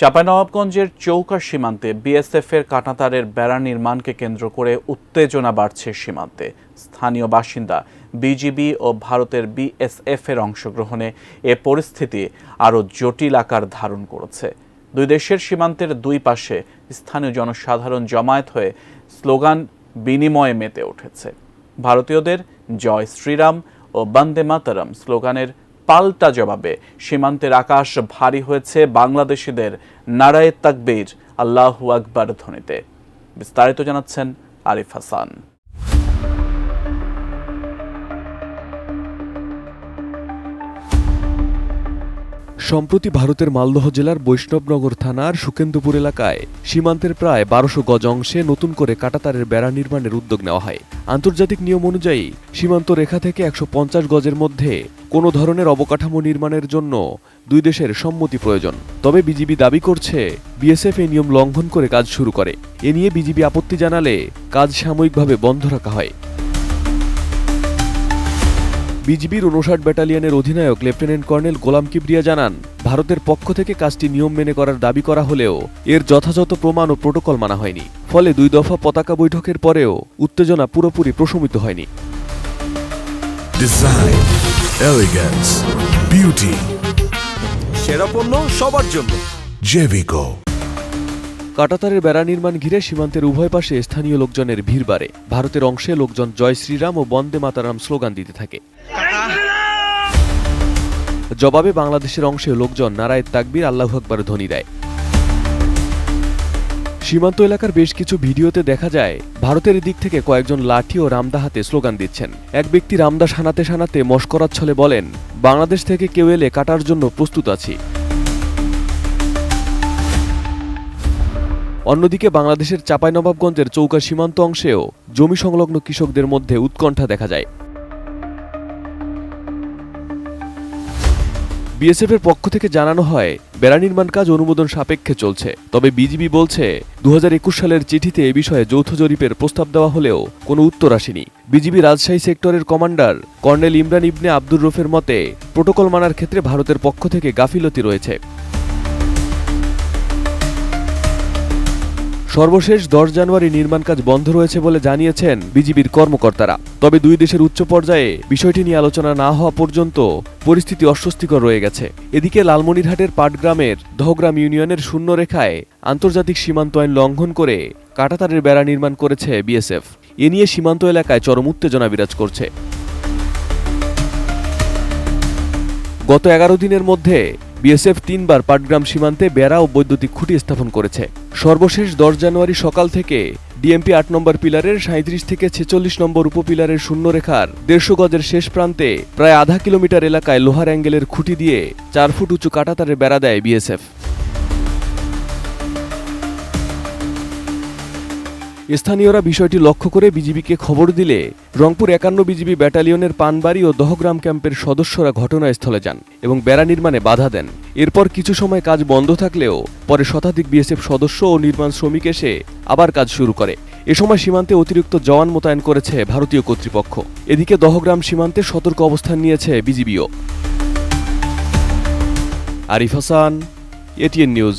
চাঁপাইনবাবগঞ্জের চৌকা সীমান্তে বিএসএফের কাঁটাতারের বেড়া নির্মাণকে কেন্দ্র করে উত্তেজনা বাড়ছে সীমান্তে। স্থানীয় বাসিন্দা, বিজিবি ও ভারতের বিএসএফের অংশগ্রহণে এ পরিস্থিতি আরও জটিল আকার ধারণ করেছে। দুই দেশের সীমান্তের দুই পাশে স্থানীয় জনসাধারণ জমায়েত হয়ে স্লোগান বিনিময়ে মেতে উঠেছে। ভারতীয়দের জয় শ্রীরাম ও বন্দে মাতরম স্লোগানের পাল্টা জবাবে সীমান্তের আকাশ ভারী হয়েছে বাংলাদেশিদের নারায়ে তাকবীর, আল্লাহু আকবার ধ্বনিতে। বিস্তারিত জানাচ্ছেন আরিফ হাসান। সম্প্রতি ভারতের মালদহ জেলার বৈষ্ণবনগর থানার সুকেন্দ্রপুর এলাকায় সীমান্তের প্রায় ১২০০ গজ অংশে নতুন করে কাঁটাতারের বেড়া নির্মাণের উদ্যোগ নেওয়া হয়। আন্তর্জাতিক নিয়ম অনুযায়ী সীমান্ত রেখা থেকে ১৫০ গজের মধ্যে কোনো ধরনের অবকাঠামো নির্মাণের জন্য দুই দেশের সম্মতি প্রয়োজন। তবে বিজিবি দাবি করছে বিএসএফ এই নিয়ম লঙ্ঘন করে কাজ শুরু করে। এ নিয়ে বিজিবি আপত্তি জানালে কাজ সাময়িকভাবে বন্ধ রাখা হয়। বিজিবির ৫৯ ব্যাটালিয়নের অধিনায়ক লেফটেন্যান্ট কর্নেল গোলাম কিবরিয়া জানান, ভারতের পক্ষ থেকে কাজটি নিয়ম মেনে করার দাবি করা হলেও এর যথাযথ প্রমাণ ও প্রোটোকল মানা হয়নি। ফলে দুই দফা পতাকা বৈঠকের পরেও উত্তেজনা পুরোপুরি প্রশমিত হয়নি। ডিজাইন, এলিগেন্স, বিউটি, সেরা পণ্য সবার জন্য জেভিকো। কাঁটাতারের বেড়া নির্মাণ ঘিরে সীমান্তের উভয় পাশে স্থানীয় লোকজনের ভিড় বাড়ে। ভারতের অংশে লোকজন জয় শ্রীরাম ও বন্দে মাতরম স্লোগান দিতে থাকে। জবাবে বাংলাদেশের অংশে লোকজন নারায়ে তাকবীর, আল্লাহু আকবার ধ্বনি দেয়। সীমান্ত এলাকার বেশ কিছু ভিডিওতে দেখা যায় ভারতের দিক থেকে কয়েকজন লাঠি ও রামদা হাতে স্লোগান দিচ্ছেন। এক ব্যক্তি রামদা সানাতে সানাতে মশকরার ছলে বলেন, বাংলাদেশ থেকে কেউ এলে কাটার জন্য প্রস্তুত আছি। অন্যদিকে বাংলাদেশের চাঁপাইনবাবগঞ্জের চৌকা সীমান্ত অংশেও জমি সংলগ্ন কৃষকদের মধ্যে উৎকণ্ঠা দেখা যায়। বিএসএফের পক্ষ থেকে জানানো হয়, বেড়া নির্মাণ কাজ অনুমোদন সাপেক্ষে চলছে। তবে বিজিবি বলছে ২০২১ সালের চিঠিতে এ বিষয়ে যৌথ জরিপের প্রস্তাব দেওয়া হলেও কোনো উত্তর আসেনি। বিজিবি রাজশাহী সেক্টরের কমান্ডার কর্নেল ইমরান ইবনে আব্দুর রফের মতে, প্রোটোকল মানার ক্ষেত্রে ভারতের পক্ষ থেকে গাফিলতি রয়েছে। সর্বশেষ ১০ জানুয়ারি নির্মাণ কাজ বন্ধ রয়েছে বলে জানিয়েছেন বিজিবির কর্মকর্তারা। তবে দুই দেশের উচ্চ পর্যায়ে বিষয়টি নিয়ে আলোচনা না হওয়া পর্যন্ত পরিস্থিতি অস্বস্তিকর রয়ে গেছে। এদিকে লালমনিরহাটের পাটগ্রামের দহগ্রাম ইউনিয়নের শূন্য রেখায় আন্তর্জাতিক সীমান্ত আইন লঙ্ঘন করে কাঁটাতারের বেড়া নির্মাণ করেছে বিএসএফ। এ নিয়ে সীমান্ত এলাকায় চরম উত্তেজনা বিরাজ করছে। গত ১১ দিনের মধ্যে বিএসএফ ৩ বার পাটগ্রাম সীমান্তে বেড়া ও বৈদ্যুতিক খুঁটি স্থাপন করেছে। সর্বশেষ ১০ জানুয়ারি সকাল থেকে ডিএমপি ৮ নম্বর পিলারের ৩৭ থেকে ৪৬ নম্বর উপপিলারের শূন্যরেখার ১৫০ গজের শেষ প্রান্তে প্রায় আধা কিলোমিটার এলাকায় লোহার অ্যাঙ্গেলের খুঁটি দিয়ে ৪ ফুট উঁচু কাঁটাতারের বেড়া দেয় বিএসএফ। স্থানীয়রা বিষয়টি লক্ষ্য করে বিজিবিকে খবর দিলে রংপুর ৫১ বিজিবি ব্যাটালিয়নের পানবাড়ি ও দহগ্রাম ক্যাম্পের সদস্যরা ঘটনাস্থলে যান এবং বেড়া নির্মাণে বাধা দেন। এরপর কিছু সময় কাজ বন্ধ থাকলেও পরে শতাধিক বিএসএফ সদস্য ও নির্মাণ শ্রমিক এসে আবার কাজ শুরু করে। এ সময় সীমান্তে অতিরিক্ত জওয়ান মোতায়েন করেছে ভারতীয় কর্তৃপক্ষ। এদিকে দহগ্রাম সীমান্তে সতর্ক অবস্থান নিয়েছে বিজিবিও। Arif Hasan, ATN news.